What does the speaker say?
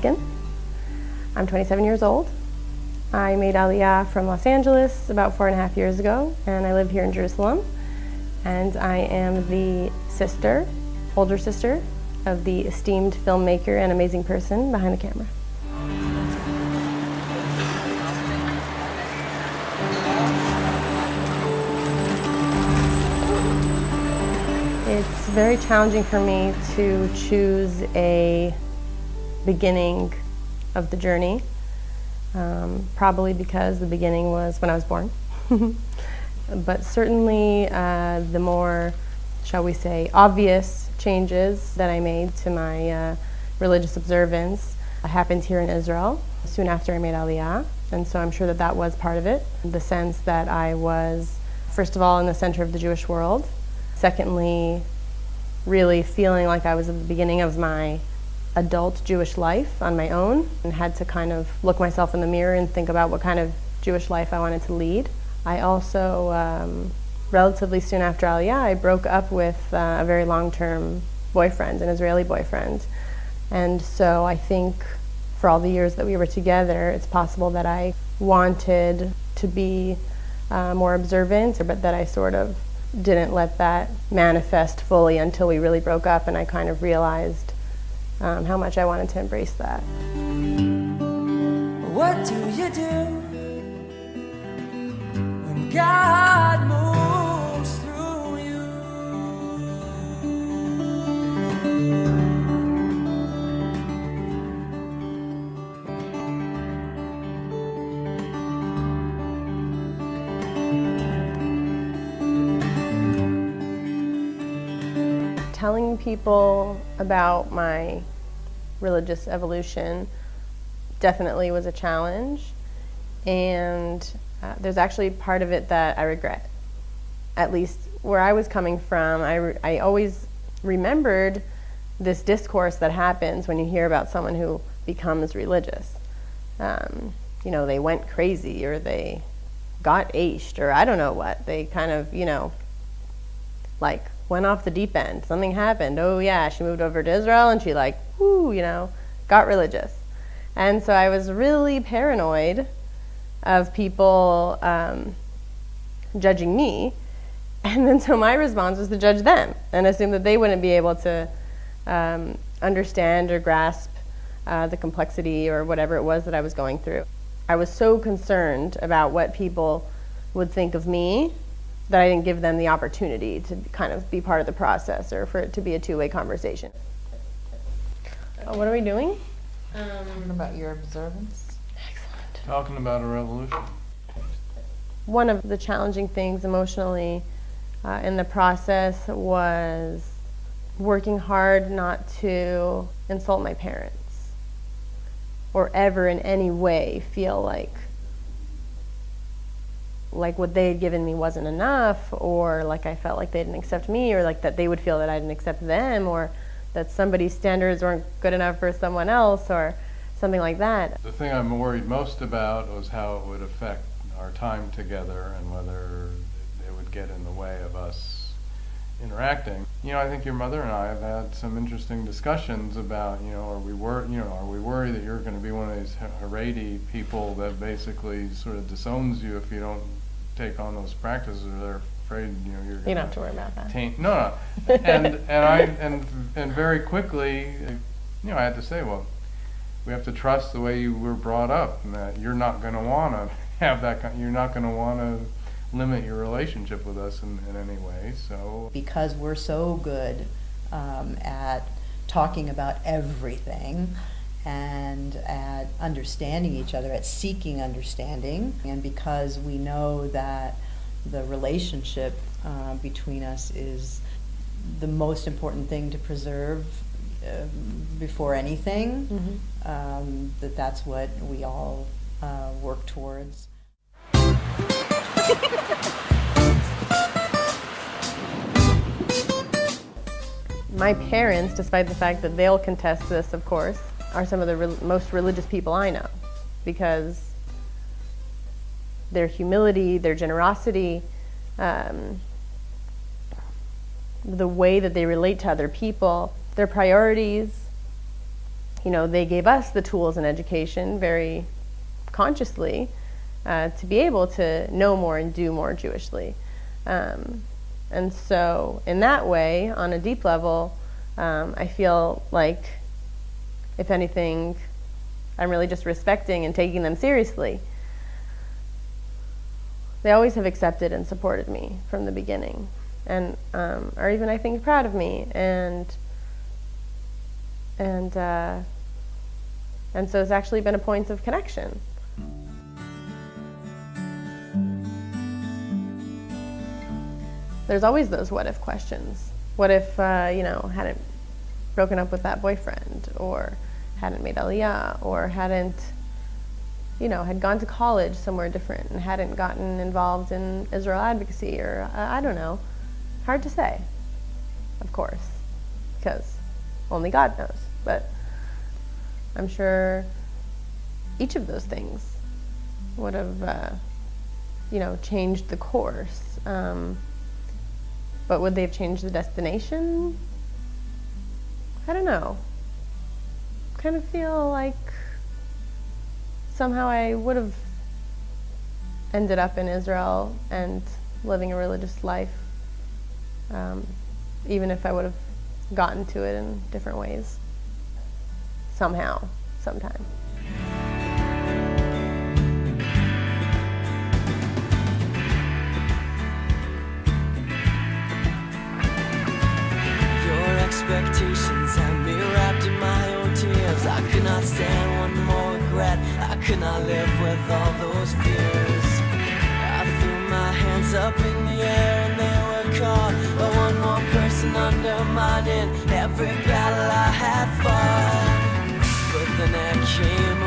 Alaskan. I'm 27 years old. I made Aliyah from Los Angeles about 4.5 years ago, and I live here in Jerusalem. And I am the sister, older sister, of the esteemed filmmaker and amazing person behind the camera. It's very challenging for me to choose a beginning of the journey, probably because the beginning was when I was born. But certainly the more, shall we say, obvious changes that I made to my religious observance happened here in Israel soon after I made Aliyah. And so I'm sure that that was part of it, the sense that I was, first of all, in the center of the Jewish world. Secondly, really feeling like I was at the beginning of my adult Jewish life on my own and had to kind of look myself in the mirror and think about what kind of Jewish life I wanted to lead. I also, relatively soon after Aliyah, I broke up with a very long-term boyfriend, an Israeli boyfriend. And so I think for all the years that we were together, it's possible that I wanted to be more observant, but that I sort of didn't let that manifest fully until we really broke up, and I kind of realized how much I wanted to embrace that. What do you do when God moves through you? Telling people about my religious evolution definitely was a challenge, and there's actually part of it that I regret. At least where I was coming from, I always remembered this discourse that happens when you hear about someone who becomes religious. You know, they went crazy, or they got aced, or I don't know what. They kind of, you know, like went off the deep end. Something happened. Oh yeah, she moved over to Israel and she like, whoo, you know, got religious. And so I was really paranoid of people judging me. And then so my response was to judge them and assume that they wouldn't be able to understand or grasp the complexity or whatever it was that I was going through. I was so concerned about what people would think of me that I didn't give them the opportunity to kind of be part of the process, or for it to be a two-way conversation. Oh, what are we doing? Talking about your observance. Excellent. Talking about a revolution. One of the challenging things emotionally in the process was working hard not to insult my parents or ever in any way feel like what they had given me wasn't enough, or like I felt like they didn't accept me, or like that they would feel that I didn't accept them, or that somebody's standards weren't good enough for someone else, or something like that. The thing I'm worried most about was how it would affect our time together and whether it would get in the way of us interacting. You know, I think your mother and I have had some interesting discussions about, you know, are we worried that you're going to be one of these Haredi people that basically sort of disowns you if you don't take on those practices, or they're afraid, you know, you're going to. You don't have to worry about that. No. And very quickly, you know, I had to say, well, we have to trust the way you were brought up, and that you're not going to want to have that kind. You're not going to want to limit your relationship with us in any way. So Because we're so good at talking about everything and at understanding each other, at seeking understanding, and because we know that the relationship between us is the most important thing to preserve before anything, that's what we all work towards. My parents, despite the fact that they'll contest this, of course, are some of the most religious people I know, because their humility, their generosity, the way that they relate to other people, their priorities, they gave us the tools in education very consciously to be able to know more and do more Jewishly. And so in that way, on a deep level, I feel like, if anything, I'm really just respecting and taking them seriously. They always have accepted and supported me from the beginning, and are even, I think, proud of me, and so it's actually been a point of connection. There's always those what if questions. What if, hadn't broken up with that boyfriend, or hadn't made Aliyah, or hadn't, had gone to college somewhere different and hadn't gotten involved in Israel advocacy, or I don't know. Hard to say, of course, because only God knows. But I'm sure each of those things would have, changed the course. But would they have changed the destination? I don't know. Kind of feel like somehow I would have ended up in Israel and living a religious life, even if I would have gotten to it in different ways. Somehow, sometime. Expectations had me wrapped in my own tears. I could not stand one more regret. I could not live with all those fears. I threw my hands up in the air and they were caught by one more person undermining every battle I had fought. But then there came